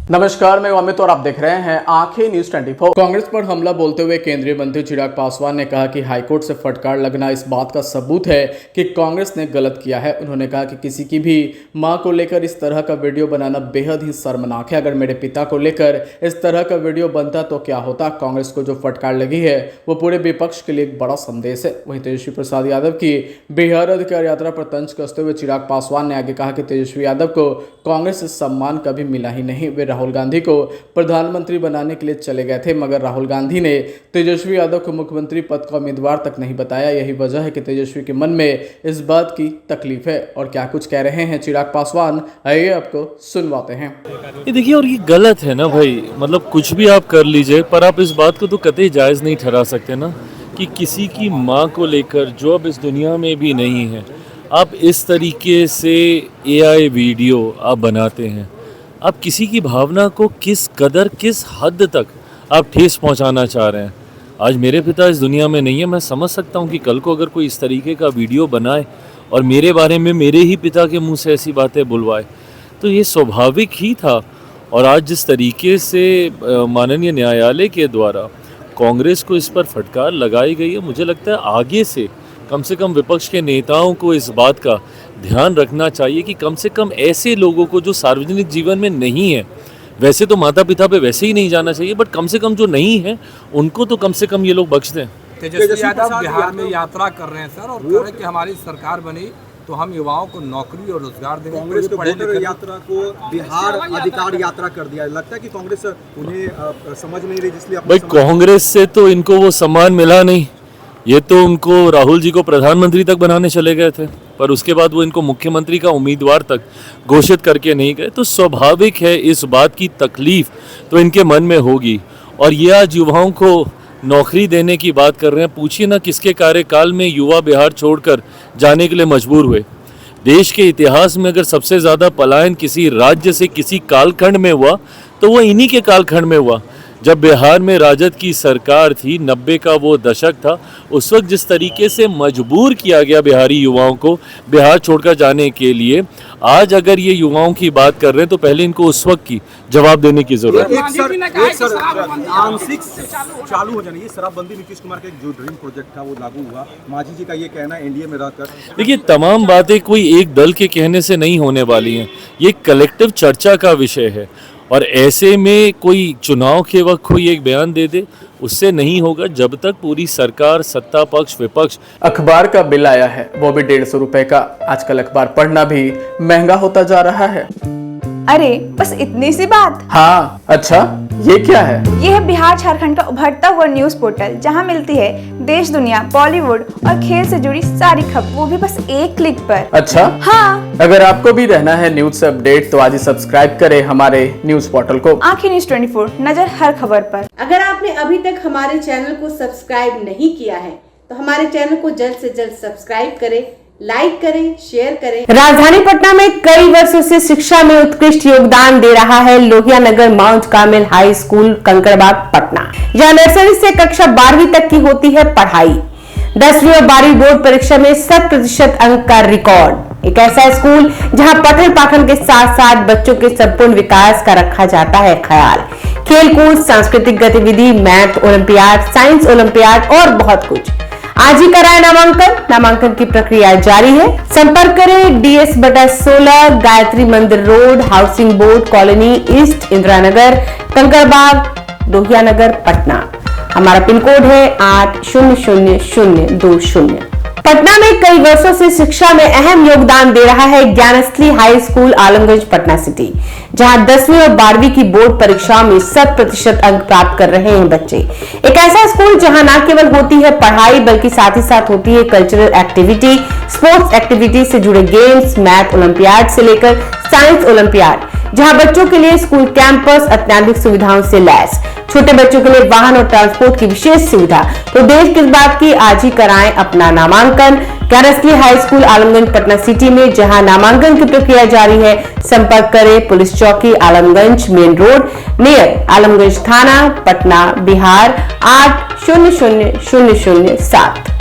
नमस्कार, मैं अमित और आप देख रहे हैं आंखें न्यूज 24। कांग्रेस पर हमला बोलते हुए केंद्रीय मंत्री चिराग पासवान ने कहा कि हाईकोर्ट से फटकार लगना इस बात का सबूत है कि कांग्रेस ने गलत किया है। उन्होंने कहा कि किसी की भी मां को लेकर इस तरह का वीडियो बनाना बेहद ही शर्मनाक है। अगर मेरे पिता को लेकर इस तरह का वीडियो बनता तो क्या होता। कांग्रेस को जो फटकार लगी है वो पूरे विपक्ष के लिए एक बड़ा संदेश है। वहीं तेजस्वी प्रसाद यादव की बिहार अधिकार यात्रा पर तंज कसते हुए चिराग पासवान ने आगे कहा कि तेजस्वी यादव को कांग्रेस से सम्मान कभी मिला ही नहीं। वे राहुल गांधी को प्रधानमंत्री बनाने के लिए चले गए थे, मगर राहुल गांधी ने तेजस्वी यादव को मुख्यमंत्री पद का उम्मीदवार तक नहीं बताया। यही वजह है कि तेजस्वी के मन में इस बात की तकलीफ है। और क्या कुछ कह रहे हैं चिराग पासवान, आइए आपको सुनवाते हैं। ये देखिए, और ये गलत है ना भाई, मतलब कुछ भी आप कर लीजिए, पर आप इस बात को तो कतई जायज़ नहीं ठहरा सकते ना कि किसी की माँ को लेकर जो अब इस दुनिया में भी नहीं है, आप इस तरीके से AI वीडियो आप बनाते हैं। आप किसी की भावना को किस कदर, किस हद तक आप ठेस पहुंचाना चाह रहे हैं। आज मेरे पिता इस दुनिया में नहीं है, मैं समझ सकता हूं कि कल को अगर कोई इस तरीके का वीडियो बनाए और मेरे बारे में मेरे ही पिता के मुंह से ऐसी बातें बुलवाए, तो ये स्वाभाविक ही था। और आज जिस तरीके से माननीय न्यायालय के द्वारा कांग्रेस को इस पर फटकार लगाई गई है, मुझे लगता है आगे से कम विपक्ष के नेताओं को इस बात का ध्यान रखना चाहिए कि कम से कम ऐसे लोगों को जो सार्वजनिक जीवन में नहीं है, वैसे तो माता पिता पे वैसे ही नहीं जाना चाहिए, बट कम से कम जो नहीं है उनको तो कम से कम ये लोग बख्श दें। तेजस्वी यादव बिहार में यात्रा कर रहे हैं सर, और कह रहे हैं कि हमारी सरकार बनी तो हम युवाओं को नौकरी और रोजगार देंगे। कांग्रेस ने वोटर यात्रा को बिहार अधिकार यात्रा कर दिया। लगता है कि कांग्रेस उन्हें समझ नहीं रही, इसलिए भाई कांग्रेस से तो इनको वो सम्मान मिला नहीं। ये तो उनको राहुल जी को प्रधानमंत्री तक बनाने चले गए थे, पर उसके बाद वो इनको मुख्यमंत्री का उम्मीदवार तक घोषित करके नहीं गए। तो स्वाभाविक है इस बात की तकलीफ तो इनके मन में होगी। और ये आज युवाओं को नौकरी देने की बात कर रहे हैं। पूछिए ना किसके कार्यकाल में युवा बिहार छोड़कर जाने के लिए मजबूर हुए। देश के इतिहास में अगर सबसे ज़्यादा पलायन किसी राज्य से किसी कालखंड में हुआ तो वो इन्हीं के कालखंड में हुआ, जब बिहार में राजद की सरकार थी। 90 का वो दशक था। उस वक्त जिस तरीके से मजबूर किया गया बिहारी युवाओं को बिहार छोड़कर जाने के लिए, आज अगर ये युवाओं की बात कर रहे हैं तो पहले इनको उस वक्त की जवाब देने की जरूरत है। आंशिक चालू हो जाने ये शराबबंदी नीतीश कुमार का जो ड्रीम प्रोजेक्ट था वो लागू हुआ। मांझी जी का ये कहना एनडीए में रहकर, देखिए तमाम बातें कोई एक दल के कहने से नहीं होने वाली हैं। ये कलेक्टिव चर्चा का विषय है, और ऐसे में कोई चुनाव के वक्त कोई एक बयान दे दे, उससे नहीं होगा जब तक पूरी सरकार, सत्ता पक्ष, विपक्ष। अखबार का बिल आया है, वो भी 150 रुपए का। आजकल अखबार पढ़ना भी महंगा होता जा रहा है। अरे बस इतनी सी बात। हाँ, अच्छा ये क्या है? ये है बिहार झारखंड का उभरता हुआ न्यूज पोर्टल, जहां मिलती है देश दुनिया, बॉलीवुड और खेल से जुड़ी सारी खबर, वो भी बस एक क्लिक पर। अच्छा हाँ, अगर आपको भी रहना है न्यूज से अपडेट तो आज ही सब्सक्राइब करें हमारे न्यूज पोर्टल को। आंखें न्यूज 24, नजर हर खबर पर। अगर आपने अभी तक हमारे चैनल को सब्सक्राइब नहीं किया है तो हमारे चैनल को जल्द से जल्द सब्सक्राइब करें, लाइक करें, शेयर करें। राजधानी पटना में कई वर्षों से शिक्षा में उत्कृष्ट योगदान दे रहा है Lohia Nagar Mount Carmel High School Kankarbagh Patna. जहां नर्सरी से कक्षा 12वीं तक की होती है पढ़ाई। 10वीं और 12वीं बोर्ड परीक्षा में 100% अंक का रिकॉर्ड। एक ऐसा स्कूल जहां पठन पाठन के साथ साथ बच्चों के संपूर्ण विकास का रखा जाता है ख्याल। खेलकूद, सांस्कृतिक गतिविधि, मैथ ओलंपियाड, साइंस ओलंपियाड और बहुत कुछ। आज ही कराए नामांकन की प्रक्रिया जारी है। संपर्क करें DS/16 Gayatri Mandir Road, Housing Board Colony East, Indira Nagar, Kankarbagh, Lohia Nagar, Patna. हमारा पिन कोड है 800020। पटना में कई वर्षों से शिक्षा में अहम योगदान दे रहा है Gyansthali high school Alamganj Patna city, जहां 10वीं और 12वीं की बोर्ड परीक्षाओं में 100% अंक प्राप्त कर रहे हैं बच्चे। एक ऐसा स्कूल जहां न केवल होती है पढ़ाई बल्कि साथ ही साथ होती है कल्चरल एक्टिविटी, स्पोर्ट्स एक्टिविटी से जुड़े गेम्स, मैथ ओलंपियाड से लेकर साइंस ओलंपियाड, जहां बच्चों के लिए स्कूल कैंपस अत्याधुनिक सुविधाओं से लैस, छोटे बच्चों के लिए वाहन और ट्रांसपोर्ट की विशेष सुविधा। तो देर किस बात की, आज ही कराएं अपना नामांकन Gyansthali high school Alamganj Patna city में, जहां नामांकन की प्रक्रिया जारी है। संपर्क करें पुलिस चौकी Alamganj main road near Alamganj थाना, पटना, बिहार 800007।